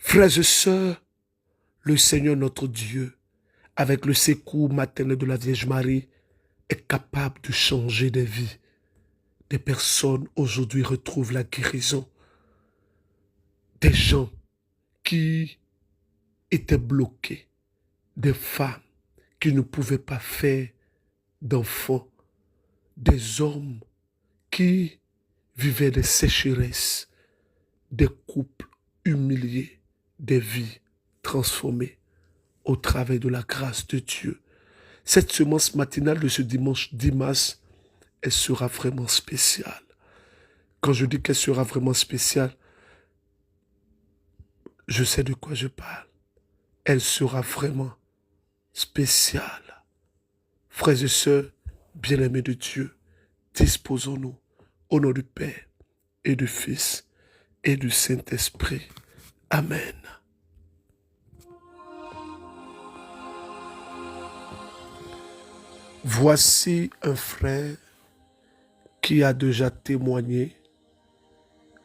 Frères et sœurs, le Seigneur notre Dieu, avec le secours maternel de la Vierge Marie, est capable de changer des vies. Des personnes aujourd'hui retrouvent la guérison. Des gens qui étaient bloqués, des femmes qui ne pouvaient pas faire d'enfants, des hommes qui vivaient des sécheresses, des couples humiliés, des vies transformées au travers de la grâce de Dieu. Cette semence matinale de ce dimanche 10 mars, elle sera vraiment spéciale. Quand je dis qu'elle sera vraiment spéciale, je sais de quoi je parle. Elle sera vraiment spéciale. Frères et sœurs, bien-aimés de Dieu, disposons-nous au nom du Père et du Fils et du Saint-Esprit. Amen. Voici un frère qui a déjà témoigné,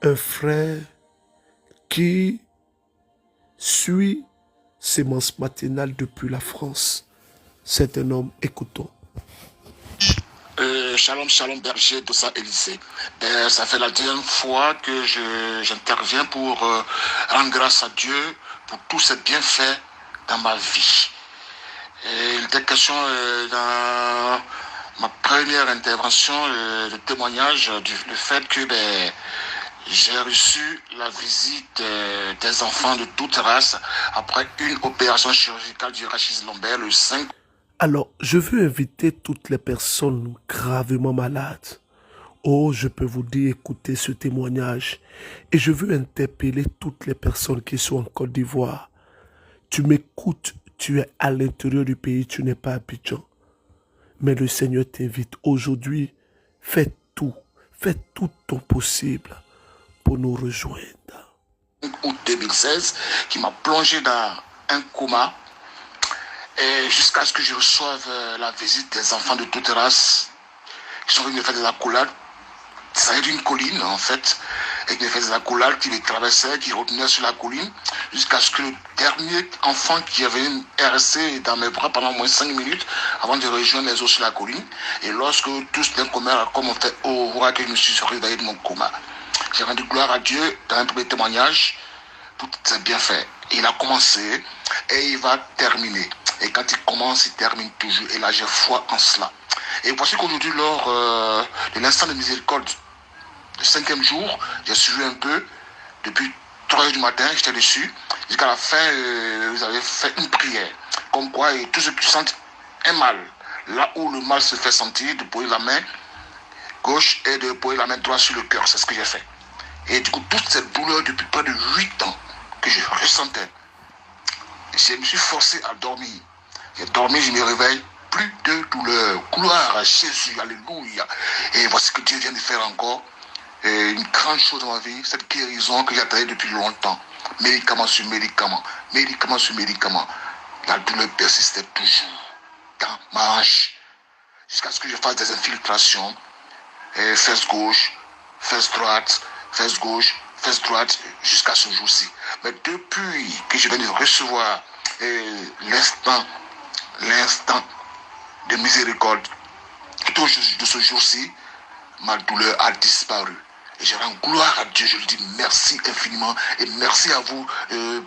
un frère qui suit Sémence matinale depuis la France. C'est un homme, écoutons. Shalom, shalom, berger, tout ça, Élysée. Ça fait la deuxième fois que j'interviens pour rendre grâce à Dieu pour tous ses bienfaits dans ma vie. Et il était question dans ma première intervention, le témoignage du fait que j'ai reçu la visite des enfants de toute race après une opération chirurgicale du rachis lombaire le 5. Alors, je veux inviter toutes les personnes gravement malades. Oh, je peux vous dire, écoutez ce témoignage. Et je veux interpeller toutes les personnes qui sont en Côte d'Ivoire. Tu m'écoutes, tu es à l'intérieur du pays, tu n'es pas à Abidjan. Mais le Seigneur t'invite aujourd'hui, fais tout ton possible pour nous rejoindre. Août 2016, qui m'a plongé dans un coma. Et jusqu'à ce que je reçoive la visite des enfants de toute race qui sont venus me faire des accolades. Ça vient d'une colline en fait, et qui me fait des accolades, qui les traversaient, qui retenaient sur la colline, jusqu'à ce que le dernier enfant qui avait RSC dans mes bras pendant au moins 5 minutes avant de rejoindre les autres sur la colline. Et lorsque tous d'un commun comme on fait au voir que je me suis réveillé de mon coma. J'ai rendu gloire à Dieu dans un premier témoignage pour tous ses bienfaits. Il a commencé et il va terminer. Et quand il commence, il termine toujours. Et là, j'ai foi en cela. Et voici qu'aujourd'hui, lors de l'instant de miséricorde, le 5e jour, j'ai suivi un peu. Depuis 3 heures du matin, j'étais dessus. Jusqu'à la fin, vous avez fait une prière. Comme quoi, et tous ceux qui sentent un mal, là où le mal se fait sentir, de poser la main gauche et de poser la main droite sur le cœur. C'est ce que j'ai fait. Et du coup, toute cette douleur depuis près de 8 ans que je ressentais, je me suis forcé à dormir. J'ai dormi, je me réveille, plus de douleur. Gloire à Jésus, alléluia. Et voici que Dieu vient de faire encore une grande chose dans ma vie, cette guérison que j'attendais depuis longtemps. Médicament sur médicament, médicament sur médicament. La douleur persistait toujours dans ma hanche. Jusqu'à ce que je fasse des infiltrations. Fesse gauche, fesse droite, fesse gauche, fesse droite, jusqu'à ce jour-ci. Mais depuis que je viens de recevoir l'instant de miséricorde, de ce jour-ci, ma douleur a disparu. Et je rends gloire à Dieu, je lui dis merci infiniment. Et merci à vous,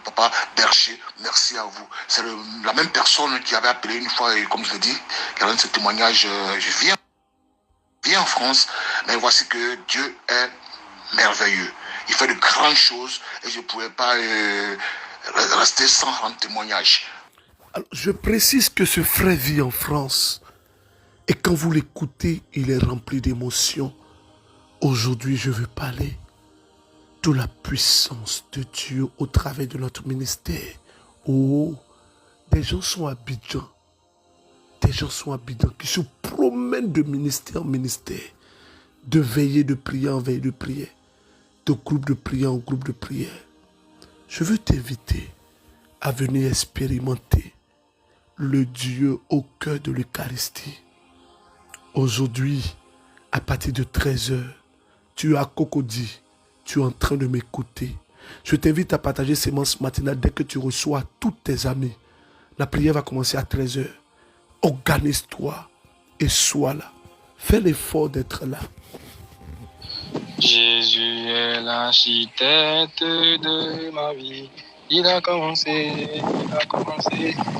Papa Berger, merci à vous. C'est la même personne qui avait appelé une fois, et comme je l'ai dit, qui a donné ce témoignage, je viens en France, mais voici que Dieu est merveilleux. Il fait de grandes choses et je ne pouvais pas rester sans rendre témoignage. Alors, je précise que ce frère vit en France. Et quand vous l'écoutez, il est rempli d'émotions. Aujourd'hui, je veux parler de la puissance de Dieu au travers de notre ministère. Oh, des gens sont à Abidjan. Des gens sont à Abidjan qui se promènent de ministère en ministère, de veillée de prière en veille de prière, de groupe de prière en groupe de prière. Je veux t'inviter à venir expérimenter le Dieu au cœur de l'Eucharistie. Aujourd'hui, à partir de 13 h, tu es à Cocody, tu es en train de m'écouter. Je t'invite à partager sémence matinale dès que tu reçois tous tes amis. La prière va commencer à 13 heures. Organise-toi et sois là. Fais l'effort d'être là. Jésus est l'architecte de ma vie. Il a commencé.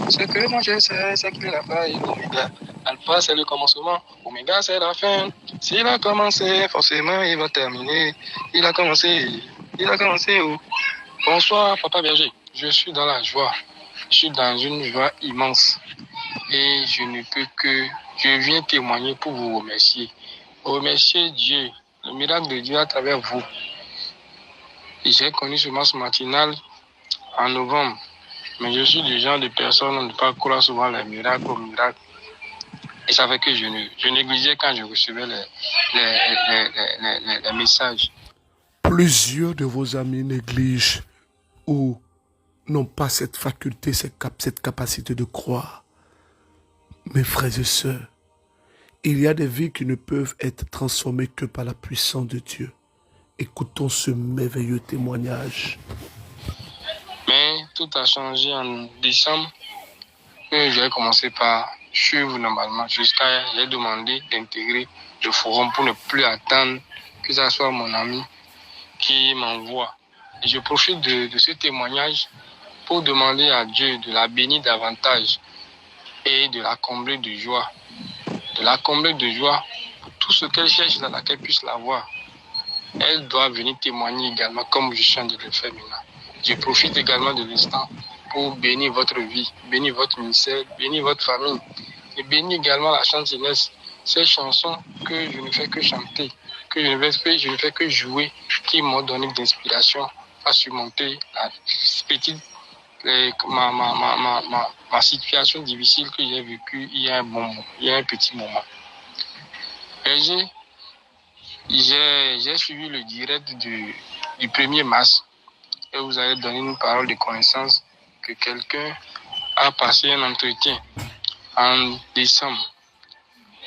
Ce que moi je sais, c'est qu'il n'a pas Oméga. Alpha, c'est le commencement. Oméga, c'est la fin. S'il a commencé, forcément, il va terminer. Il a commencé où? Bonsoir, Papa Berger. Je suis dans la joie. Je suis dans une joie immense. Et je viens témoigner pour vous remercier. Remercier Dieu, le miracle de Dieu à travers vous. Et j'ai connu ce match matinal en novembre. Mais je suis du genre de personne à ne pas croire souvent les miracles au miracle. Et ça fait que je négligeais quand je recevais les messages. Plusieurs de vos amis négligent ou n'ont pas cette faculté, cette capacité de croire. Mes frères et sœurs, il y a des vies qui ne peuvent être transformées que par la puissance de Dieu. Écoutons ce merveilleux témoignage. Mais tout a changé en décembre. J'ai commencé par suivre normalement jusqu'à j'ai demandé d'intégrer le forum pour ne plus attendre que ce soit mon ami qui m'envoie. Et je profite de ce témoignage pour demander à Dieu de la bénir davantage et de la combler de joie. De la combler de joie pour tout ce qu'elle cherche là, qu'elle puisse l'avoir. Elle doit venir témoigner également comme je suis en train de le faire maintenant. Je profite également de l'instant pour bénir votre vie, bénir votre ministère, bénir votre famille et bénir également la chanteuse. Ces chansons que je ne fais que chanter, que je ne fais que jouer, qui m'ont donné d'inspiration à surmonter la petite, ma situation difficile que j'ai vécue il y a un petit moment. Et j'ai suivi le direct du 1er mars et vous avez donné une parole de connaissance que quelqu'un a passé un entretien en décembre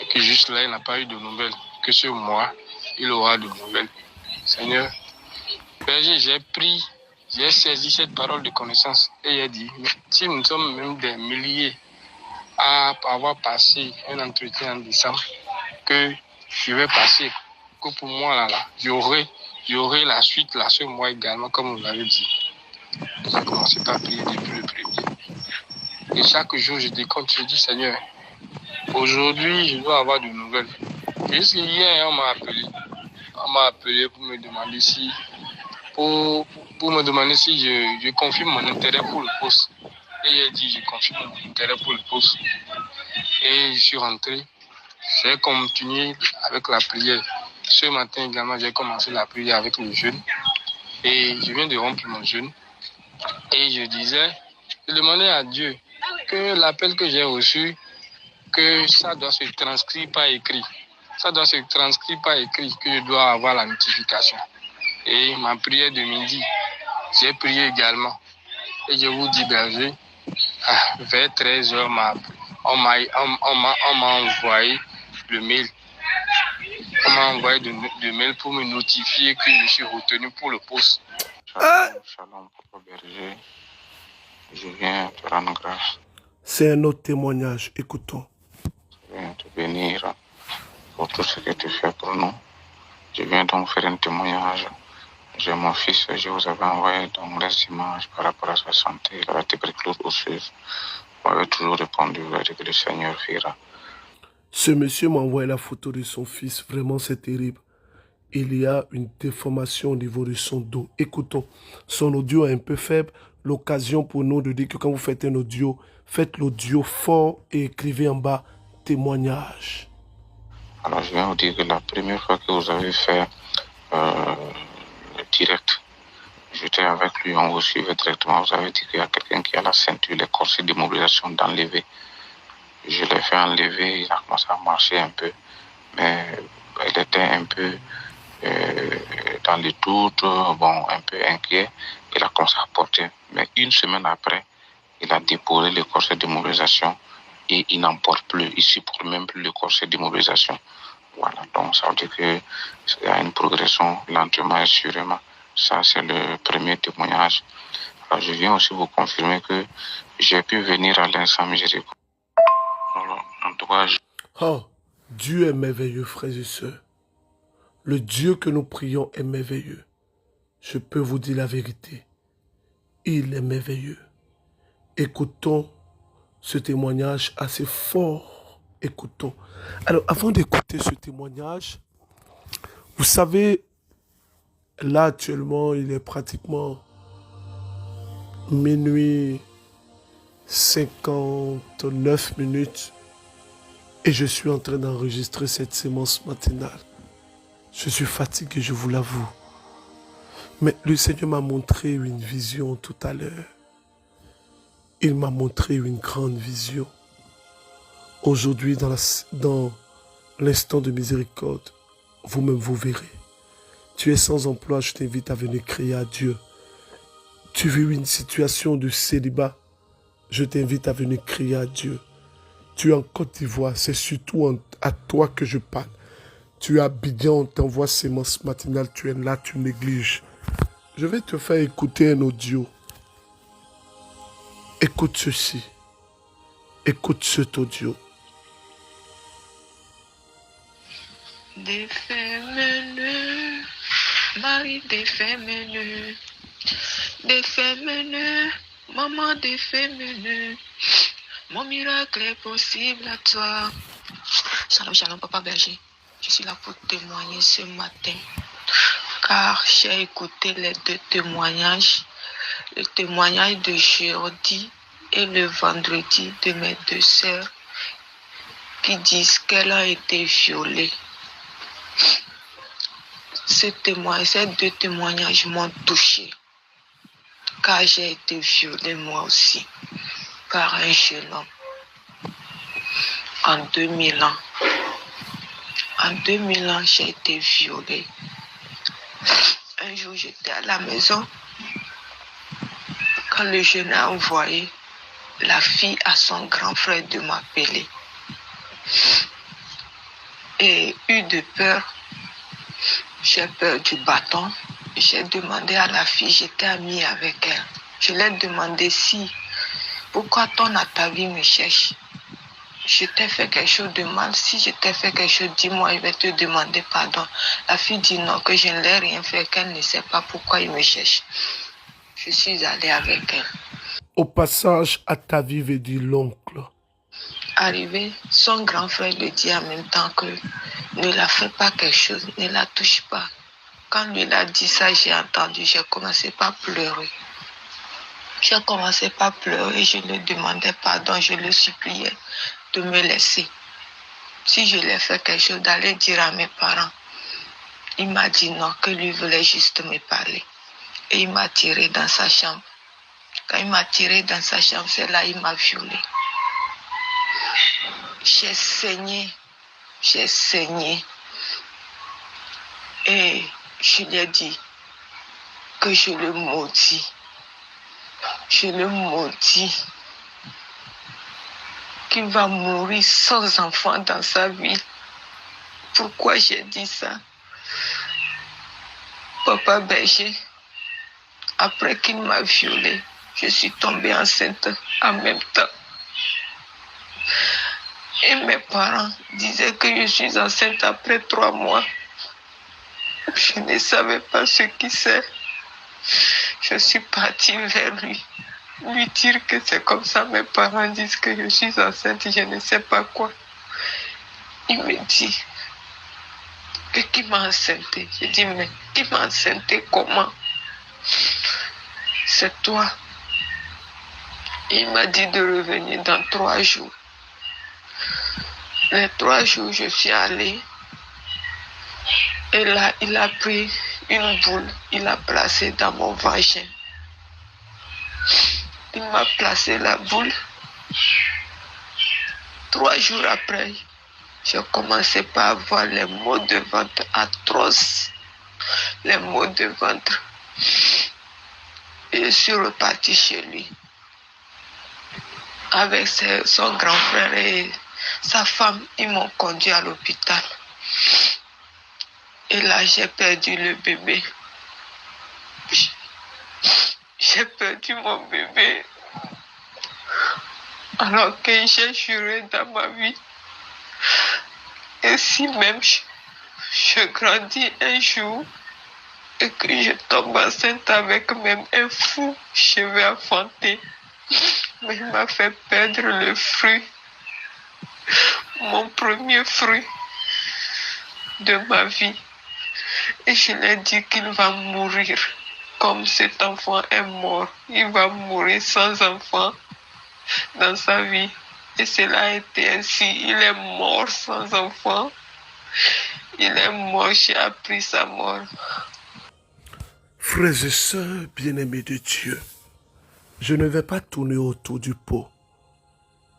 et que juste là, il n'a pas eu de nouvelles, que ce mois, il aura de nouvelles. Seigneur, Berger, j'ai saisi cette parole de connaissance et j'ai dit, si nous sommes même des milliers à avoir passé un entretien en décembre, que je vais passer, que pour moi, là, j'aurai la suite là ce mois également, comme vous l'avez dit. J'ai commencé par prier depuis le premier. Et chaque jour, je décompte, je dis, Seigneur, aujourd'hui, je dois avoir de nouvelles. Jusqu'hier, on m'a appelé pour me demander si, je confirme mon intérêt pour le poste. Et j'ai dit, je confirme mon intérêt pour le poste. Et je suis rentré. J'ai continué avec la prière. Ce matin également, j'ai commencé la prière avec le jeûne. Et je viens de rompre mon jeûne. Et je demandais à Dieu que l'appel que j'ai reçu, que ça doit se transcrire par écrit. Ça doit se transcrire par écrit, que je dois avoir la notification. Et ma prière de midi, j'ai prié également. Et je vous dis, Berger, vers 13 h, on m'a envoyé le mail. On m'a envoyé de mail pour me notifier que je suis retenu pour le poste. Shalom, Papa Berger. Je viens te rendre grâce. C'est un autre témoignage. Écoutons. Je viens te bénir pour tout ce que tu fais pour nous. Je viens donc faire un témoignage. J'ai mon fils, je vous avais envoyé donc les images par rapport à sa santé, la tuberculose osseuse. Vous m'avez toujours répondu, vous avez dit que le Seigneur fera. Ce monsieur m'a envoyé la photo de son fils. Vraiment, c'est terrible. Il y a une déformation au niveau de son dos. Écoutons, son audio est un peu faible. L'occasion pour nous de dire que quand vous faites un audio, faites l'audio fort et écrivez en bas témoignage. Alors, je viens vous dire que la première fois que vous avez fait le direct, j'étais avec lui, on vous suivait directement. Vous avez dit qu'il y a quelqu'un qui a la ceinture, les corsets d'immobilisation d'enlever. Je l'ai fait enlever, il a commencé à marcher un peu, mais il était un peu dans les doutes, un peu inquiet. Il a commencé à porter. Mais une semaine après, il a déposé le corset d'immobilisation et il n'en porte plus. Il ne supporte même plus le corset d'immobilisation. Voilà, donc ça veut dire qu'il y a une progression lentement et sûrement. Ça, c'est le premier témoignage. Alors, je viens aussi vous confirmer que j'ai pu venir à l'instant miséricorde. En tout cas, Oh, Dieu est merveilleux, frères et sœurs. Le Dieu que nous prions est merveilleux. Je peux vous dire la vérité. Il est merveilleux. Écoutons ce témoignage assez fort. Écoutons. Alors, avant d'écouter ce témoignage, vous savez, là actuellement, il est pratiquement minuit 59 minutes et je suis en train d'enregistrer cette sémence matinale. Je suis fatigué, je vous l'avoue. Mais le Seigneur m'a montré une vision tout à l'heure. Il m'a montré une grande vision. Aujourd'hui, dans l'instant de miséricorde, vous-même vous verrez. Tu es sans emploi, je t'invite à venir crier à Dieu. Tu vis une situation de célibat, je t'invite à venir crier à Dieu. Tu es en Côte d'Ivoire, c'est surtout à toi que je parle. Tu es à Abidjan, on t'envoie sémence matinale, tu es là, tu négliges. Je vais te faire écouter un audio. Écoute ceci. Écoute cet audio. Défais-moi, Marie, défais-moi. Défais-moi, maman, défais-moi. Mon miracle est possible à toi. Shalom, shalom, papa berger. Je suis là pour témoigner ce matin. Car j'ai écouté les deux témoignages. Le témoignage de jeudi et le vendredi de mes deux sœurs qui disent qu'elles ont été violées. Ces deux témoignages m'ont touché. Car j'ai été violée moi aussi par un jeune homme. En 2000 ans. En 2000 ans, j'ai été violée. Un jour, j'étais à la maison. Quand le jeune a envoyé la fille à son grand frère de m'appeler. Et eu de peur, j'ai peur du bâton. J'ai demandé à la fille, j'étais amie avec elle. Je l'ai demandé pourquoi ton atavi me cherche? Je t'ai fait quelque chose de mal. Si je t'ai fait quelque chose, dis-moi, je vais te demander pardon. La fille dit non, que je ne l'ai rien fait, qu'elle ne sait pas pourquoi il me cherche. Je suis allée avec elle. Au passage, Atavi veut dire l'oncle. Arrivé, son grand frère lui dit en même temps que ne la fais pas quelque chose, ne la touche pas. Quand lui a dit ça, j'ai entendu, j'ai commencé par pleurer. J'ai commencé par pleurer, je lui demandais pardon, je le suppliais de me laisser. Si je lui ai fait quelque chose, d'aller dire à mes parents. Il m'a dit non, que lui voulait juste me parler. Et il m'a tiré dans sa chambre. Quand il m'a tiré dans sa chambre, c'est là qu'il m'a violée. J'ai saigné. Et je lui ai dit que je le maudis. Je le maudis. Qu'il va mourir sans enfant dans sa vie. Pourquoi j'ai dit ça? Papa berger, après qu'il m'a violée, je suis tombée enceinte en même temps. Et mes parents disaient que je suis enceinte après 3 mois. Je ne savais pas ce qui c'est. Je suis partie vers lui dire que c'est comme ça. Mes parents disent que je suis enceinte, je ne sais pas quoi. Il me dit que qui m'a enceinté. Je dis mais qui m'a enceinté comment? C'est toi. Il m'a dit de revenir dans 3 jours. Les 3 jours, je suis allée. Et là, il a pris une boule. Il a placé dans mon vagin. Il m'a placé la boule. 3 jours après, j'ai commencé par avoir les maux de ventre atroces. Les maux de ventre. Et je suis repartie chez lui. Avec son grand frère et sa femme, ils m'ont conduit à l'hôpital. Et là, j'ai perdu le bébé. j'ai perdu mon bébé. Alors que j'ai juré dans ma vie. Et si même je grandis un jour et que je tombe enceinte avec même un fou, je vais affronter. Mais il m'a fait perdre le fruit, mon premier fruit de ma vie. Et je lui ai dit qu'il va mourir comme cet enfant est mort. Il va mourir sans enfant dans sa vie. Et cela a été ainsi. Il est mort sans enfant. Il est mort, j'ai appris sa mort. Frères et sœurs bien-aimés de Dieu, je ne vais pas tourner autour du pot.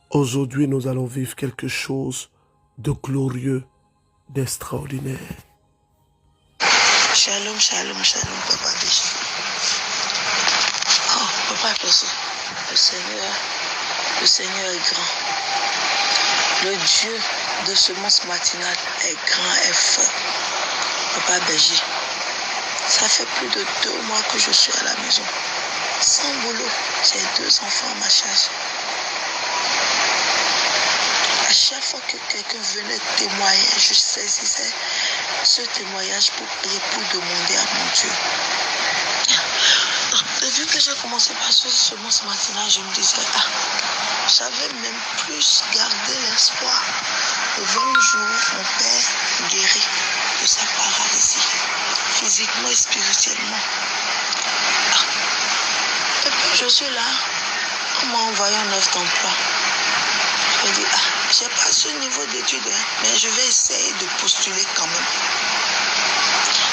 Aujourd'hui, nous allons vivre quelque chose de glorieux, d'extraordinaire. Shalom, shalom, shalom, Papa Béji. Oh, Papa Béji, le Seigneur est grand. Le Dieu de semence matinale est grand et fort. Papa Béji, ça fait plus de 2 mois que je suis à la maison. Sans boulot, j'ai 2 enfants à ma charge. À chaque fois que quelqu'un venait témoigner, je saisissais ce témoignage pour prier, pour demander à mon Dieu. Depuis que j'ai commencé par ce semence matinale, je me disais, j'avais même plus gardé l'espoir. Le 20 jours, mon père guérit de sa paralysie, physiquement et spirituellement. Et puis je suis là, on m'a envoyé un offre d'emploi. Je dis, j'ai pas ce niveau d'études, mais je vais essayer de postuler quand même.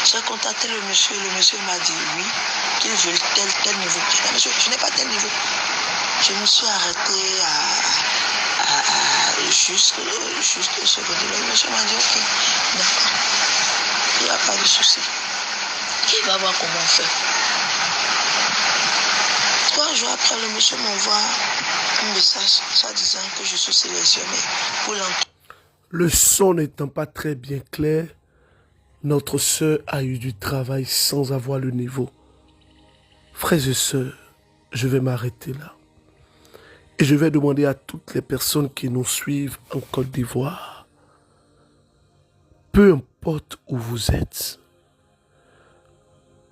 J'ai contacté le monsieur m'a dit oui, qu'il veut tel niveau. Monsieur, je n'ai pas tel niveau. Je me suis arrêté juste ce côté. Le monsieur m'a dit ok, d'accord, il n'y a pas de souci. Il va voir comment on fait. 3 jours après, le monsieur m'envoie un message, ça disant que je suis sélectionné pour l'emploi. Le son n'étant pas très bien clair, notre sœur a eu du travail sans avoir le niveau. Frères et sœurs, je vais m'arrêter là. Et je vais demander à toutes les personnes qui nous suivent en Côte d'Ivoire, peu importe où vous êtes,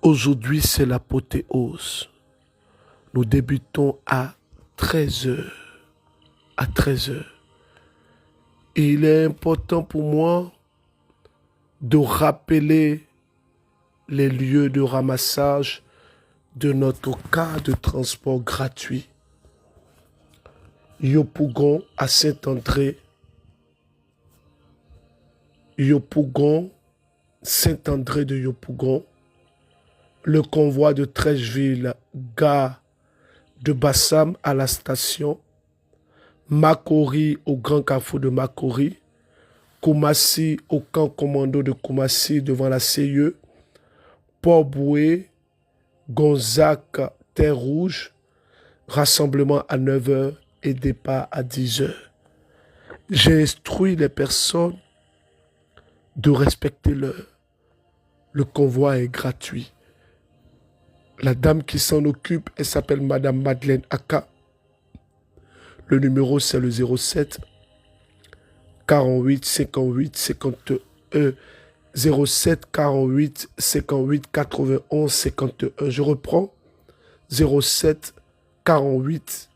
aujourd'hui c'est l'apothéose. Nous débutons à 13h. À 13h. Il est important pour moi de rappeler les lieux de ramassage de notre cas de transport gratuit. Yopougon à Saint-André. Yopougon, Saint-André de Yopougon. Le convoi de Trècheville, gare de Bassam à la station. Makori au grand carrefour de Makori. Koumassi au camp commando de Koumassi devant la CIE. Port-Boué, Gonzac, Terre Rouge. Rassemblement à 9h et départ à 10h. J'ai instruit les personnes de respecter l'heure. Le convoi est gratuit. La dame qui s'en occupe, elle s'appelle Madame Madeleine Aka. Le numéro, c'est le 07 48 58 51. 07 48 58 91 51. Je reprends. 07 48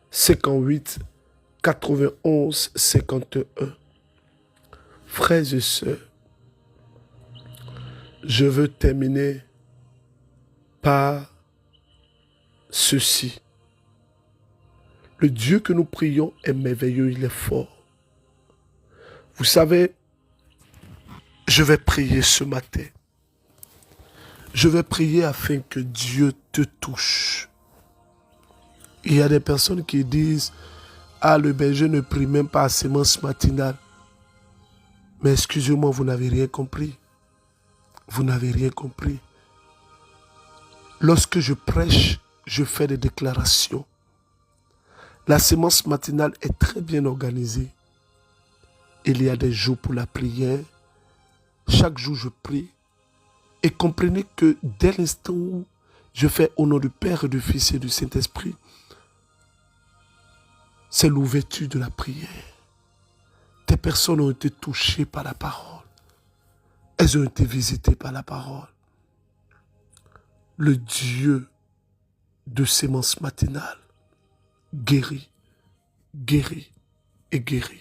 58 91 51. Frères et sœurs, je veux terminer par ceci. Le Dieu que nous prions est merveilleux, il est fort. Vous savez, je vais prier ce matin. Je vais prier afin que Dieu te touche. Il y a des personnes qui disent, le berger ne prie même pas à sémence matinale. Mais excusez-moi, vous n'avez rien compris. Vous n'avez rien compris. Lorsque je prêche, je fais des déclarations. La sémence matinale est très bien organisée. Il y a des jours pour la prière. Chaque jour, je prie. Et comprenez que dès l'instant où Je fais au nom du Père, du Fils et du Saint-Esprit. C'est l'ouverture de la prière. Des personnes ont été touchées par la parole. Elles ont été visitées par la parole. Le Dieu de sémence matinale guérit, guérit et guérit.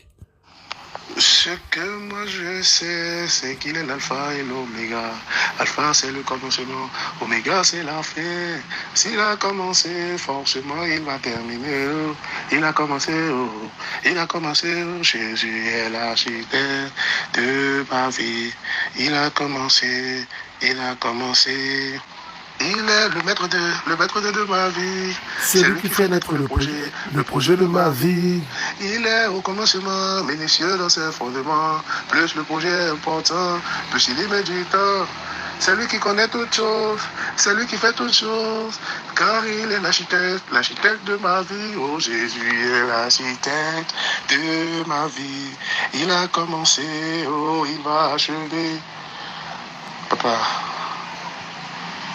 Ce que moi je sais, c'est qu'il est l'alpha et l'oméga. Alpha c'est le commencement, oméga c'est la fin. S'il a commencé, forcément il va terminer. Oh. Il a commencé, oh. Il a commencé, oh. Jésus est l'architecte de ma vie. Il a commencé, il a commencé. Il est le maître de ma vie. C'est lui qui fait naître le projet de ma vie. Il est au commencement, minutieux dans ses fondements. Plus le projet est important, plus il y met du temps. C'est lui qui connaît toutes choses, c'est lui qui fait toutes choses. Car il est l'architecte de ma vie. Oh, Jésus est l'architecte de ma vie. Il a commencé, oh, il va achever. Papa,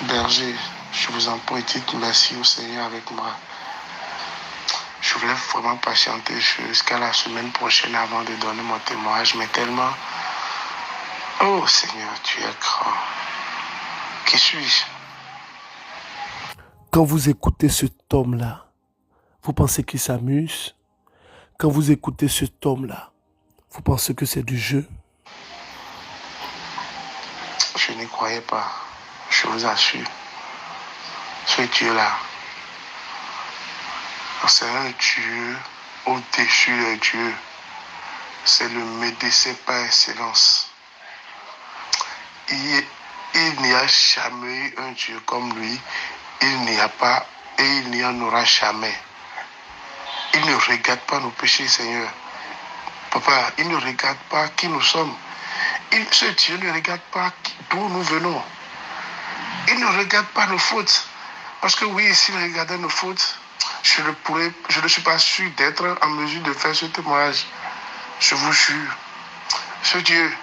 berger, je vous en prie, dites merci au Seigneur avec moi. Je voulais vraiment patienter jusqu'à la semaine prochaine avant de donner mon témoignage, mais tellement... Oh Seigneur, tu es grand. Qui suis-je? Quand vous écoutez cet homme-là, vous pensez qu'il s'amuse? Quand vous écoutez cet homme-là, vous pensez que c'est du jeu? Je n'y croyais pas. Je vous assure. Ce Dieu-là, c'est un Dieu au-dessus des dieux. C'est le médecin par excellence. Il n'y a jamais eu un Dieu comme lui. Il n'y a pas et il n'y en aura jamais. Il ne regarde pas nos péchés, Seigneur. Papa, il ne regarde pas qui nous sommes. Ce Dieu ne regarde pas d'où nous venons. Il ne regarde pas nos fautes. Parce que oui, s'il regardait nos fautes, je ne suis pas sûr d'être en mesure de faire ce témoignage. Je vous jure. Ce Dieu,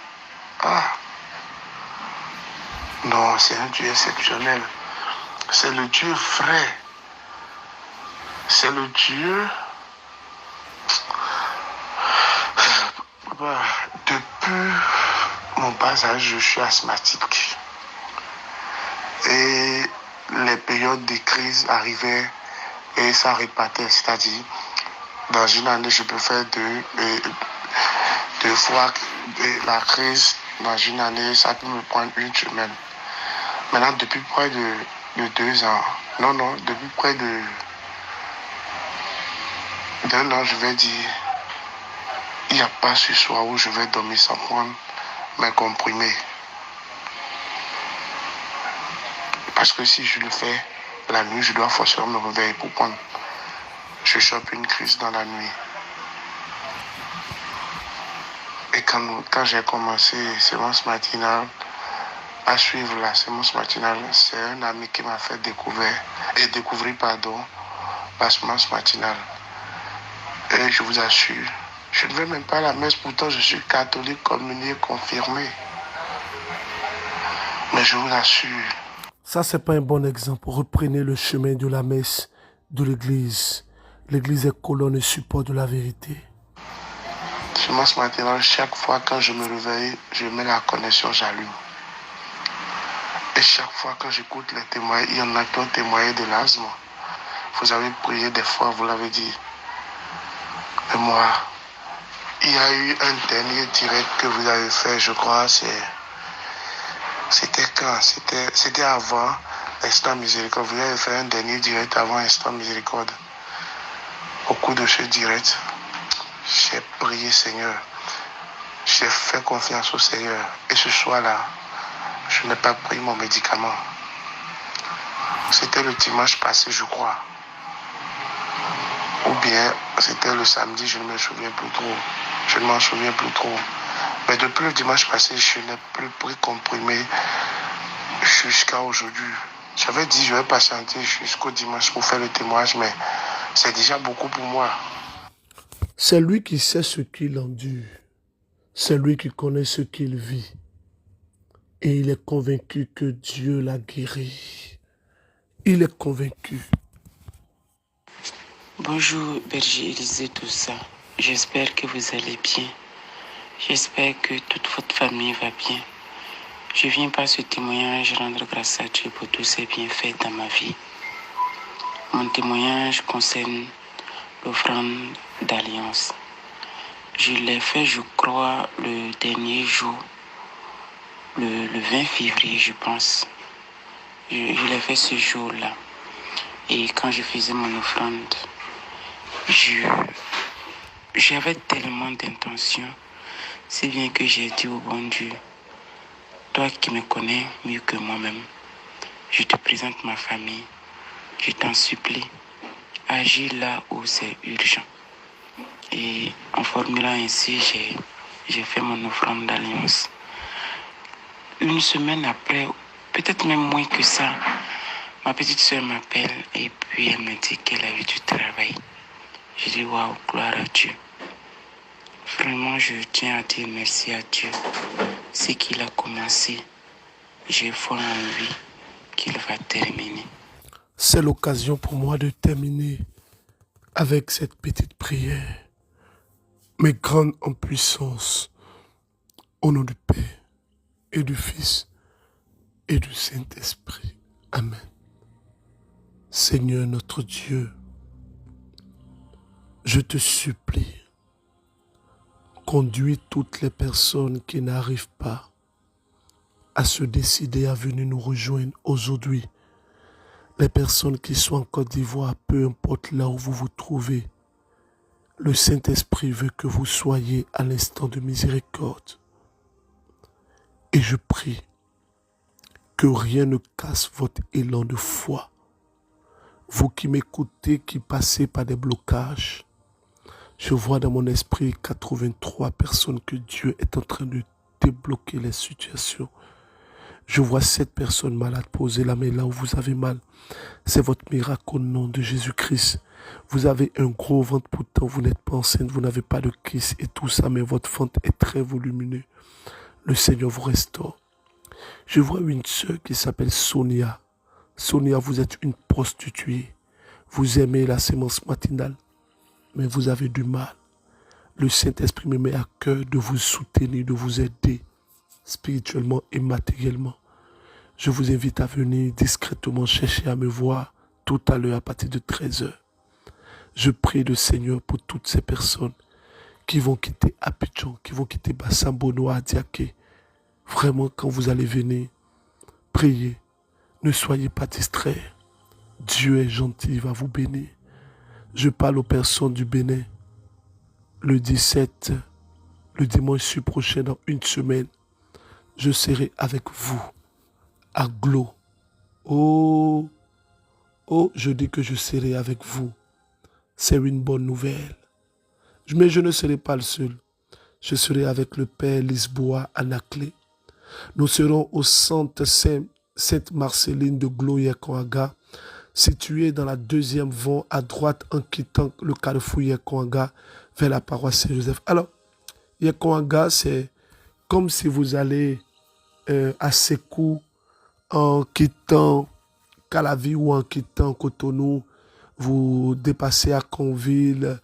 non, c'est un Dieu exceptionnel. C'est le Dieu vrai. C'est le Dieu... Depuis mon bas âge, je suis asthmatique. Et les périodes de crise arrivaient et ça repartait. C'est-à-dire, dans une année, je peux faire deux fois la crise. Dans une année, ça peut me prendre une semaine. Maintenant, depuis près de 2 ans, depuis près d'un an, je vais dire, il n'y a pas ce soir où je vais dormir sans prendre mes comprimés. Parce que si je le fais la nuit, je dois forcément me réveiller pour prendre. Je chope une crise dans la nuit. Et quand j'ai commencé séance matinale, à suivre la séance matinale, c'est un ami qui m'a fait découvrir la séance matinale. Et je vous assure, je ne vais même pas à la messe, pourtant je suis catholique, communié, confirmé. Mais je vous assure. Ça, c'est pas un bon exemple. Reprenez le chemin de la messe, de l'église. L'église est colonne et support de la vérité. Séance matinale, chaque fois quand je me réveille, je mets la connexion, j'allume. Et chaque fois quand j'écoute les témoignages, il y en a qui ont témoigné de l'asthme. Vous avez prié des fois, vous l'avez dit. Et moi, il y a eu un dernier direct que vous avez fait, je crois, c'était quand? C'était avant Instant Miséricorde. Vous avez fait un dernier direct avant Instant Miséricorde. Au cours de ce direct, j'ai prié Seigneur. J'ai fait confiance au Seigneur. Et ce soir-là, je n'ai pas pris mon médicament. C'était le dimanche passé, je crois. Ou bien c'était le samedi, je ne me souviens plus trop. Je ne m'en souviens plus trop. Mais depuis le dimanche passé, je n'ai plus pris comprimé jusqu'à aujourd'hui. J'avais dit je vais patienter jusqu'au dimanche pour faire le témoignage, mais c'est déjà beaucoup pour moi. C'est lui qui sait ce qu'il endure. C'est lui qui connaît ce qu'il vit. Et il est convaincu que Dieu l'a guéri. Il est convaincu. Bonjour, berger Élisée Doussa. J'espère que vous allez bien. J'espère que toute votre famille va bien. Je viens par ce témoignage rendre grâce à Dieu pour tous ses bienfaits dans ma vie. Mon témoignage concerne l'offrande d'alliance. Je l'ai fait, je crois, le dernier jour, le 20 février, je pense. Je l'ai fait ce jour-là. Et quand je faisais mon offrande, j'avais tellement d'intentions, si bien que j'ai dit au bon Dieu, toi qui me connais mieux que moi-même, je te présente ma famille, je t'en supplie, agis là où c'est urgent. Et en formulant ainsi, j'ai fait mon offrande d'alliance. Une semaine après, peut-être même moins que ça, ma petite soeur m'appelle et puis elle me dit qu'elle a eu du travail. Je dis waouh, gloire à Dieu. Vraiment, je tiens à dire merci à Dieu. Ce qu'il a commencé, j'ai foi en lui qu'il va terminer. C'est l'occasion pour moi de terminer avec cette petite prière. Mais grande en puissance, au nom du Père et du Fils et du Saint-Esprit. Amen. Seigneur notre Dieu, je te supplie, conduis toutes les personnes qui n'arrivent pas à se décider à venir nous rejoindre aujourd'hui. Les personnes qui sont en Côte d'Ivoire, peu importe là où vous vous trouvez, le Saint-Esprit veut que vous soyez à l'instant de miséricorde. Et je prie que rien ne casse votre élan de foi. Vous qui m'écoutez, qui passez par des blocages, je vois dans mon esprit 83 personnes que Dieu est en train de débloquer les situations. Je vois 7 personnes malades poser la main là où vous avez mal. C'est votre miracle au nom de Jésus-Christ. Vous avez un gros ventre, pourtant vous n'êtes pas enceinte, vous n'avez pas de kyste et tout ça, mais votre ventre est très volumineux. Le Seigneur vous restaure. Je vois une sœur qui s'appelle Sonia. Sonia, vous êtes une prostituée. Vous aimez la sémence matinale, mais vous avez du mal. Le Saint-Esprit me met à cœur de vous soutenir, de vous aider spirituellement et matériellement. Je vous invite à venir discrètement chercher à me voir tout à l'heure à partir de 13h. Je prie le Seigneur pour toutes ces personnes qui vont quitter Abidjan, qui vont quitter Bassambonoa, Diaké. Vraiment, quand vous allez venir, priez. Ne soyez pas distraits. Dieu est gentil, il va vous bénir. Je parle aux personnes du Bénin. Le 17, le dimanche prochain, dans une semaine, je serai avec vous à Glo. Oh, je dis que je serai avec vous. C'est une bonne nouvelle. Mais je ne serai pas le seul. Je serai avec le Père Lisboa à Naclé. Nous serons au centre Sainte-Marceline de Glo-Yekoaga, situé dans la deuxième voie à droite en quittant le carrefour Yekoaga vers la paroisse Saint-Joseph. Alors, Yekoaga, c'est comme si vous allez à Sékou en quittant Calavi ou en quittant Cotonou, vous dépassez à Conville,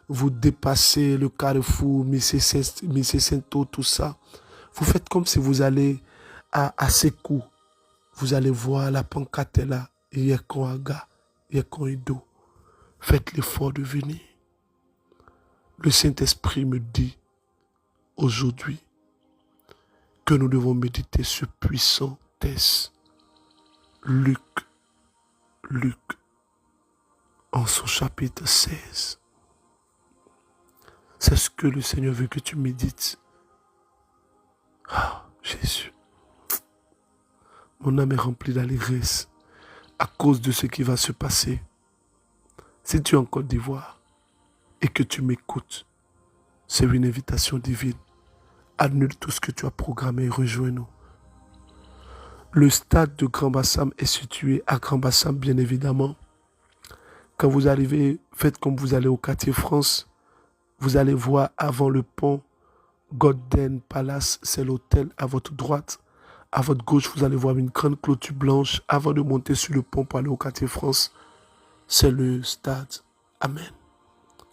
vous dépassez le carrefour Missé-Saint-O, tout ça. Vous faites comme si vous allez à Sékou. Vous allez voir la pancarte là, Yekoaga, Yekoido. Faites l'effort de venir. Le Saint-Esprit me dit aujourd'hui que nous devons méditer ce puissant texte. Luc, en son chapitre 16. C'est ce que le Seigneur veut que tu médites. Ah, Jésus. Mon âme est remplie d'allégresse à cause de ce qui va se passer. Si tu es en Côte d'Ivoire et que tu m'écoutes, c'est une invitation divine. Annule tout ce que tu as programmé et rejoins-nous. Le stade de Grand Bassam est situé à Grand Bassam, bien évidemment. Quand vous arrivez, faites comme vous allez au quartier France. Vous allez voir avant le pont Golden Palace, c'est l'hôtel à votre droite. À votre gauche, vous allez voir une grande clôture blanche avant de monter sur le pont pour aller au quartier France. C'est le stade. Amen.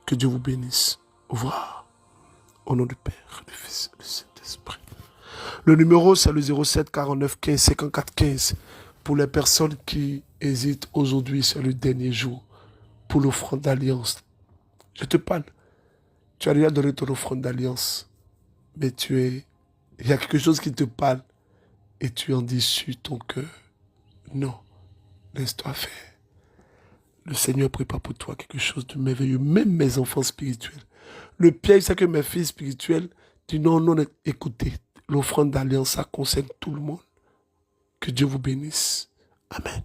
Que Dieu vous bénisse. Au revoir. Au nom du Père, du Fils et du Saint-Esprit. Le numéro, c'est le 07 49 15 54 15. Pour les personnes qui hésitent, aujourd'hui, c'est le dernier jour pour l'offrande d'alliance. Je te parle. Tu as déjà donné ton offrande d'alliance. Mais il y a quelque chose qui te parle. Et tu en dis sur ton cœur. Non. Laisse-toi faire. Le Seigneur prépare pour toi quelque chose de merveilleux. Même mes enfants spirituels. Le piège, c'est que mes filles spirituelles disent non, écoutez. L'offrande d'alliance, ça concerne tout le monde. Que Dieu vous bénisse. Amen.